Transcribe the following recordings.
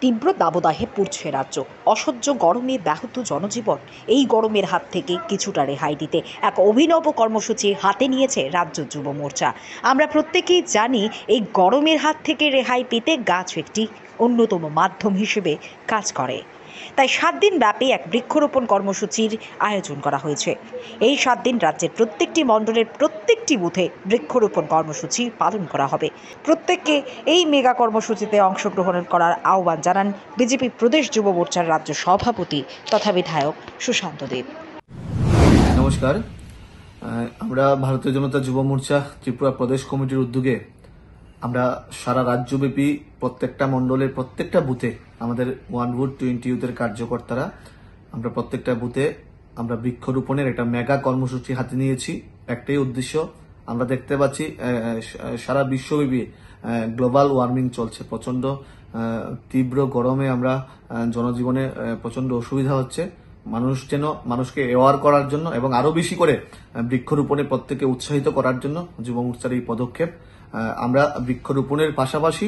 তীব্র দাবদাহে পুড়ছে রাজ্য। অসহ্য গরমে ব্যাহত জনজীবন। এই গরমের হাত থেকে কিছুটা রেহাই দিতে এক অভিনব কর্মসূচি হাতে নিয়েছে রাজ্য যুব মোর্চা। আমরা প্রত্যেকেই জানি এই গরমের হাত থেকে রেহাই পেতে গাছ একটি অন্যতম মাধ্যম হিসেবে কাজ করে। তাই 7 দিন ব্যাপী এক বৃক্ষরোপণ কর্মসূচির আয়োজন করা হয়েছে। এই 7 দিন রাজ্যের প্রত্যেকটি মণ্ডলের প্রত্যেকটি বুথে বৃক্ষরোপণ কর্মসূচি পালন করা হবে। প্রত্যেককে এই মেগা কর্মসূচিতে অংশগ্রহণ করার আহ্বান জানান বিজেপি প্রদেশ যুব মোর্চার রাজ্য সভাপতি তথা বিধায়ক সুশান্ত দেব। নমস্কার। আমরা ভারতীয় জনতা যুব মোর্চা ত্রিপুরা প্রদেশ কমিটির উদ্যোগে আমরা সারা রাজ্যব্যাপী প্রত্যেকটা মণ্ডলের প্রত্যেকটা বুথে আমাদের 1 ভোট 20 ইউথের কার্যকর্তারা আমরা প্রত্যেকটা বুথে আমরা বৃক্ষরোপণের একটা মেগা কর্মসূচি হাতে নিয়েছি। একটাই উদ্দেশ্য, আমরা দেখতে পাচ্ছি সারা বিশ্বব্যাপী গ্লোবাল ওয়ার্মিং চলছে, প্রচন্ড তীব্র গরমে আমরা জনজীবনে প্রচন্ড অসুবিধা হচ্ছে। মানুষকে অ্যাওয়ার করার জন্য এবং আরো বেশি করে বৃক্ষরোপণে প্রত্যেককে উৎসাহিত করার জন্য যুব মোর্চার এই পদক্ষেপ। আমরা বৃক্ষরোপণের পাশাপাশি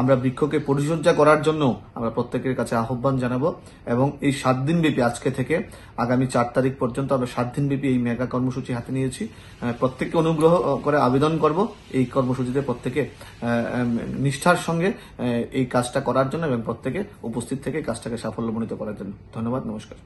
আমরা বৃক্ষকে পরিচর্যা করার জন্য আমরা প্রত্যেকের কাছে আহ্বান জানাবো এবং এই 7 দিন ব্যাপী আজকে থেকে আগামী 4 তারিখ পর্যন্ত আমরা 7 দিন ব্যাপী এই মেগা কর্মসূচি হাতে নিয়েছি। প্রত্যেককে অনুগ্রহ করে আবেদন করব এই কর্মসূচিতে প্রত্যেকে নিষ্ঠার সঙ্গে এই কাজটা করার জন্য এবং প্রত্যেকে উপস্থিত থেকে কাজটাকে সাফল্যমণ্ডিত করার জন্য। ধন্যবাদ, নমস্কার।